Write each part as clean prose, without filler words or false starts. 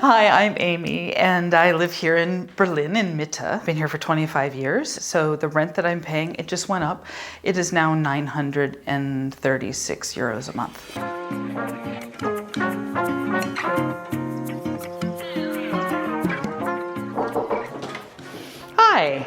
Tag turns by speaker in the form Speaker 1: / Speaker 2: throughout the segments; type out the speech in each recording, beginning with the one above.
Speaker 1: Hi, I'm Amy, and I live here in Berlin in Mitte. I've been here for 25 years, so the rent that I'm paying, it just went up. It is now 936 euros a month. Hi,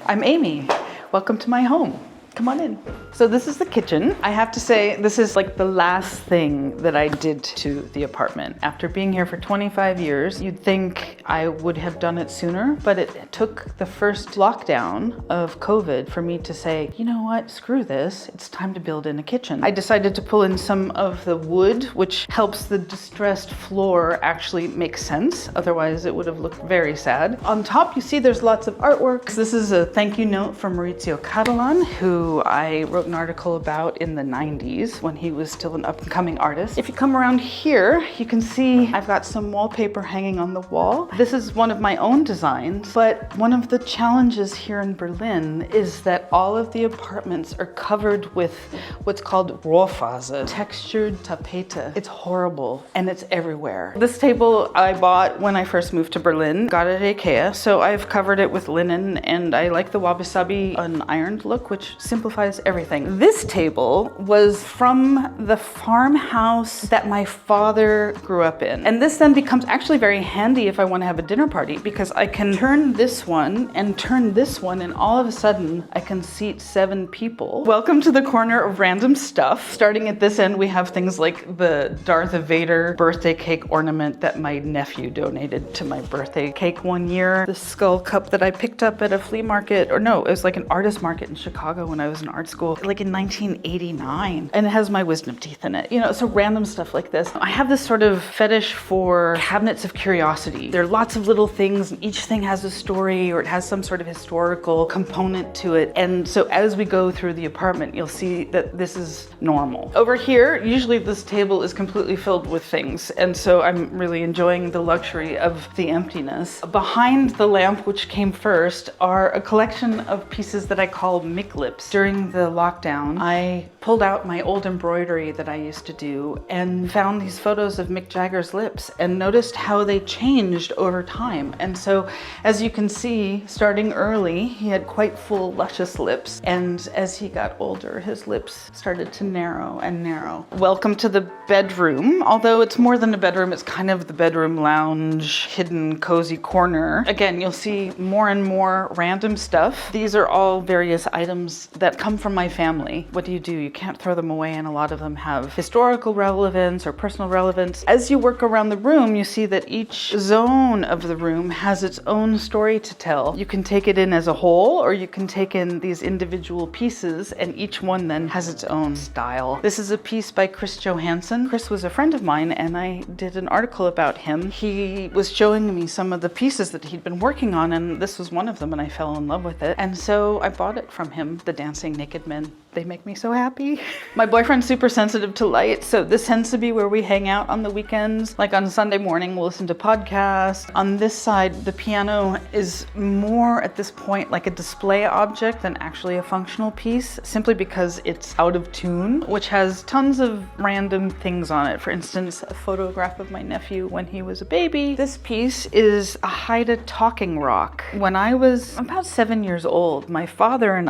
Speaker 1: I'm Amy. Welcome to my home. Come on in. So this is the kitchen. I have to say, this is like the last thing that I did to the apartment. After being here for 25 years, you'd think I would have done it sooner, but it took the first lockdown of COVID for me to say, you know what, screw this, it's time to build in a kitchen. I decided to pull in some of the wood, which helps the distressed floor actually make sense. Otherwise, it would have looked very sad. On top, you see there's lots of artwork. This is a thank you note from Maurizio Catalan, who I wrote an article about in the 90s when he was still an up-and-coming artist. If you come around here, you can see I've got some wallpaper hanging on the wall. This is one of my own designs, but one of the challenges here in Berlin is that all of the apartments are covered with what's called Rohrfaser, textured tapete. It's horrible and it's everywhere. This table I bought when I first moved to Berlin, got it at IKEA, so I've covered it with linen, and I like the wabi-sabi unironed look, which simplifies everything. This table was from the farmhouse that my father grew up in. And this then becomes actually very handy if I want to have a dinner party, because I can turn this one and turn this one, and all of a sudden I can seat 7 people. Welcome to the corner of random stuff. Starting at this end, we have things like the Darth Vader birthday cake ornament that my nephew donated to my birthday cake one year. The skull cup that I picked up at a flea market, or no, it was like an artist market in Chicago when I was in art school, like in 1989. And it has my wisdom teeth in it. You know, so random stuff like this. I have this sort of fetish for cabinets of curiosity. There are lots of little things, and each thing has a story, or it has some sort of historical component to it. And so as we go through the apartment, you'll see that this is normal. Over here, usually this table is completely filled with things. And so I'm really enjoying the luxury of the emptiness. Behind the lamp, which came first, are a collection of pieces that I call Mick lips. During the lockdown, I pulled out my old embroidery that I used to do and found these photos of Mick Jagger's lips and noticed how they changed over time. And so, as you can see, starting early, he had quite full, luscious lips. And as he got older, his lips started to narrow and narrow. Welcome to the bedroom. Although it's more than a bedroom, it's kind of the bedroom lounge, hidden, cozy corner. Again, you'll see more and more random stuff. These are all various items that come from my family. What do? You can't throw them away, and a lot of them have historical relevance or personal relevance. As you work around the room, you see that each zone of the room has its own story to tell. You can take it in as a whole, or you can take in these individual pieces, and each one then has its own style. This is a piece by Chris Johansson. Chris was a friend of mine, and I did an article about him. He was showing me some of the pieces that he'd been working on, and this was one of them, and I fell in love with it. And so I bought it from him. The Dancing Naked Men. They make me so happy. My boyfriend's super sensitive to light, so this tends to be where we hang out on the weekends. Like on Sunday morning, we'll listen to podcasts. On this side, the piano is more at this point like a display object than actually a functional piece, simply because it's out of tune, which has tons of random things on it. For instance, a photograph of my nephew when he was a baby. This piece is a Haida talking rock. When I was about 7 years old, my father and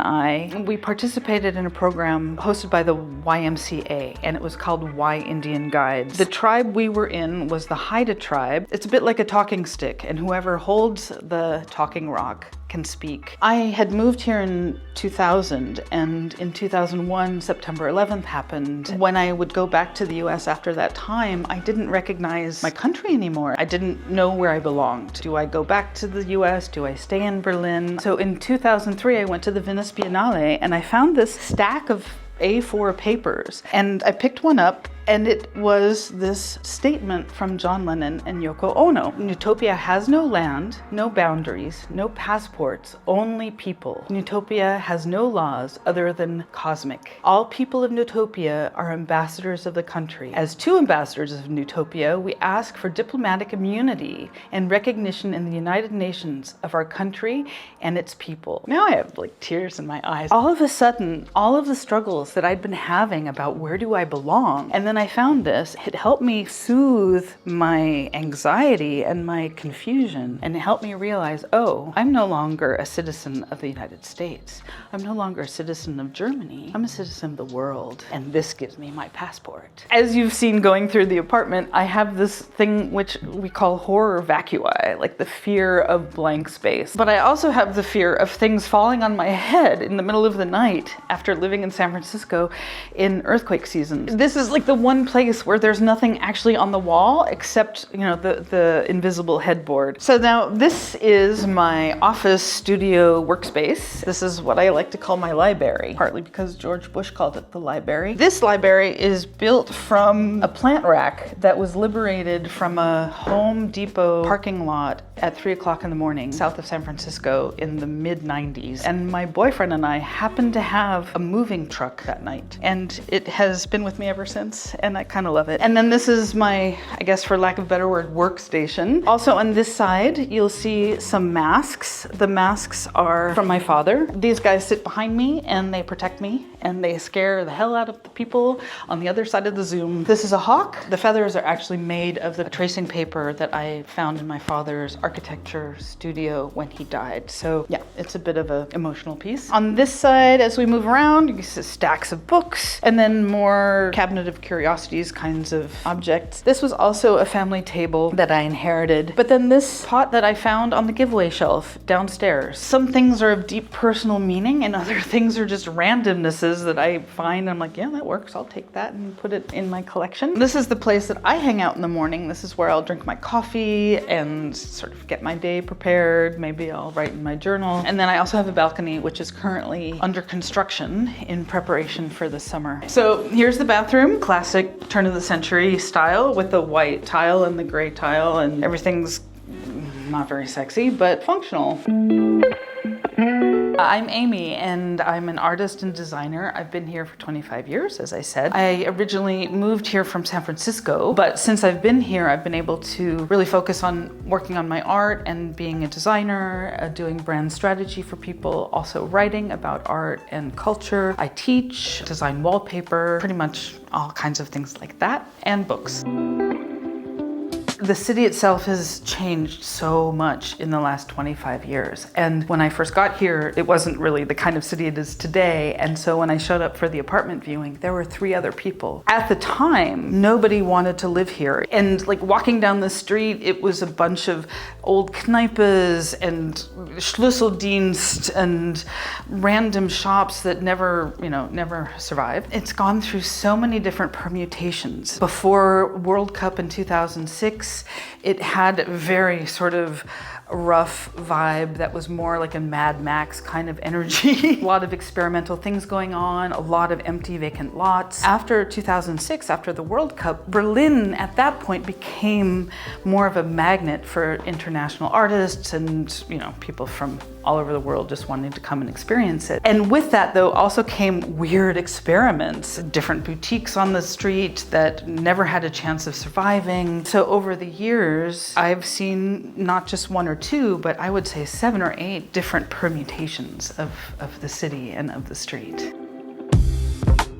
Speaker 1: we participated in a program hosted by the YMCA, and it was called Y Indian Guides. The tribe we were in was the Haida tribe. It's a bit like a talking stick, and whoever holds the talking rock can speak. I had moved here in 2000, and in 2001, September 11th happened. When I would go back to the US after that time, I didn't recognize my country anymore. I didn't know where I belonged. Do I go back to the US? Do I stay in Berlin? So in 2003, I went to the Venice Biennale, and I found this stack of A4 papers, and I picked one up, and it was this statement from John Lennon and Yoko Ono. Utopia has no land, no boundaries, no passports, only people. Utopia has no laws other than cosmic. All people of Utopia are ambassadors of the country. As 2 ambassadors of Utopia, we ask for diplomatic immunity and recognition in the United Nations of our country and its people. Now I have like tears in my eyes. All of a sudden, all of the struggles that I'd been having about where do I belong, and then then I found this. It helped me soothe my anxiety and my confusion, and it helped me realize, oh, I'm no longer a citizen of the United States. I'm no longer a citizen of Germany. I'm a citizen of the world, and this gives me my passport. As you've seen going through the apartment, I have this thing which we call horror vacui, like the fear of blank space. But I also have the fear of things falling on my head in the middle of the night after living in San Francisco in earthquake season. This is like the one place where there's nothing actually on the wall except, you know, the invisible headboard. So now this is my office studio workspace. This is what I like to call my library, partly because George Bush called it the library. This library is built from a plant rack that was liberated from a Home Depot parking lot at 3 o'clock in the morning, south of San Francisco in the mid-90s. And my boyfriend and I happened to have a moving truck that night. And it has been with me ever since, and I kind of love it. And then this is my, I guess for lack of a better word, workstation. Also on this side, you'll see some masks. The masks are from my father. These guys sit behind me and they protect me and they scare the hell out of the people on the other side of the Zoom. This is a hawk. The feathers are actually made of the tracing paper that I found in my father's architecture studio when he died. So yeah, it's a bit of an emotional piece. On this side, as we move around, you can see stacks of books and then more cabinet of curiosities kinds of objects. This was also a family table that I inherited. But then this pot that I found on the giveaway shelf downstairs. Some things are of deep personal meaning and other things are just randomnesses that I find. I'm like, yeah, that works. I'll take that and put it in my collection. This is the place that I hang out in the morning. This is where I'll drink my coffee and sort of get my day prepared. Maybe I'll write in my journal. And then I also have a balcony, which is currently under construction in preparation for the summer. So here's the bathroom, classic turn of the century style with the white tile and the gray tile, and everything's not very sexy, but functional. I'm Amy and I'm an artist and designer. I've been here for 25 years, as I said. I originally moved here from San Francisco, but since I've been here, I've been able to really focus on working on my art and being a designer, doing brand strategy for people, also writing about art and culture. I teach, design wallpaper, pretty much all kinds of things like that, and books. The city itself has changed so much in the last 25 years. And when I first got here, it wasn't really the kind of city it is today. And so when I showed up for the apartment viewing, there were 3 other people. At the time, nobody wanted to live here. And like walking down the street, it was a bunch of old Kneipas and Schlüsseldienst and random shops that never survived. It's gone through so many different permutations. Before World Cup in 2006, it had a very sort of rough vibe that was more like a Mad Max kind of energy. A lot of experimental things going on, a lot of empty vacant lots. After 2006, after the World Cup, Berlin at that point became more of a magnet for international artists and, you know, people from all over the world just wanting to come and experience it. And with that though also came weird experiments, different boutiques on the street that never had a chance of surviving. So over the years, I've seen not just 1 or 2, but I would say 7 or 8 different permutations of the city and of the street.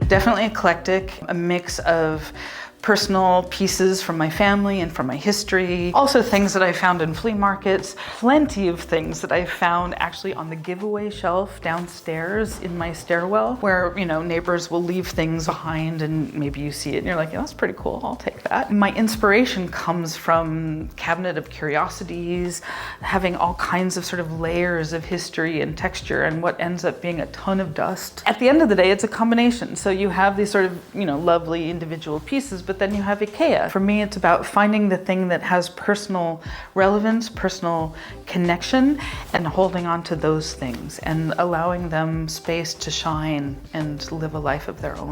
Speaker 1: Definitely eclectic, a mix of personal pieces from my family and from my history. Also things that I found in flea markets. Plenty of things that I found actually on the giveaway shelf downstairs in my stairwell where, you know, neighbors will leave things behind and maybe you see it and you're like, yeah, that's pretty cool, I'll take that. My inspiration comes from cabinet of curiosities, having all kinds of sort of layers of history and texture and what ends up being a ton of dust. At the end of the day, it's a combination. So you have these sort of, you know, lovely individual pieces, but then you have IKEA. For me, it's about finding the thing that has personal relevance, personal connection, and holding on to those things and allowing them space to shine and live a life of their own.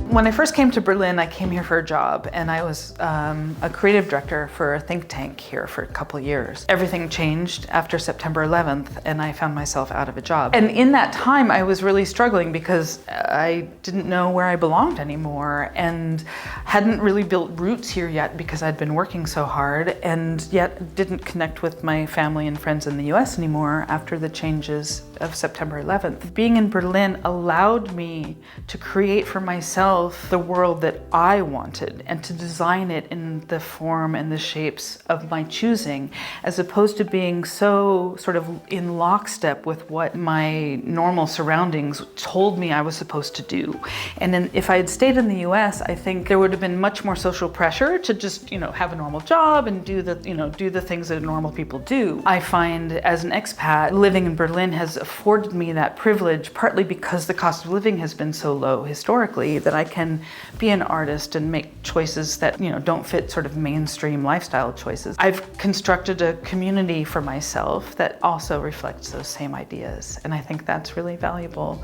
Speaker 1: When I first came to Berlin, I came here for a job and I was a creative director for a think tank here for a couple years. Everything changed after September 11th and I found myself out of a job. And in that time, I was really struggling because I didn't know where I belonged anymore and hadn't really built roots here yet because I'd been working so hard and yet didn't connect with my family and friends in the US anymore after the changes of September 11th. Being in Berlin allowed me to create for myself myself the world that I wanted and to design it in the form and the shapes of my choosing, as opposed to being so sort of in lockstep with what my normal surroundings told me I was supposed to do. And then if I had stayed in the US, I think there would have been much more social pressure to just, have a normal job and do the things that normal people do. I find as an expat, living in Berlin has afforded me that privilege, partly because the cost of living has been so low historically, that I can be an artist and make choices that, don't fit sort of mainstream lifestyle choices. I've constructed a community for myself that also reflects those same ideas. And I think that's really valuable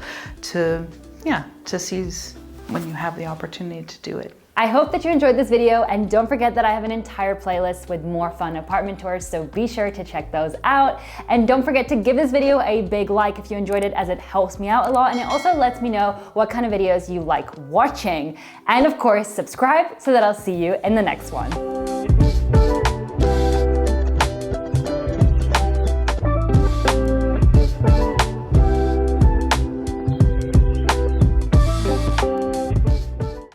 Speaker 1: to seize when you have the opportunity to do it.
Speaker 2: I hope that you enjoyed this video, and don't forget that I have an entire playlist with more fun apartment tours, so be sure to check those out. And don't forget to give this video a big like if you enjoyed it, as it helps me out a lot, and it also lets me know what kind of videos you like watching. And of course, subscribe so that I'll see you in the next one.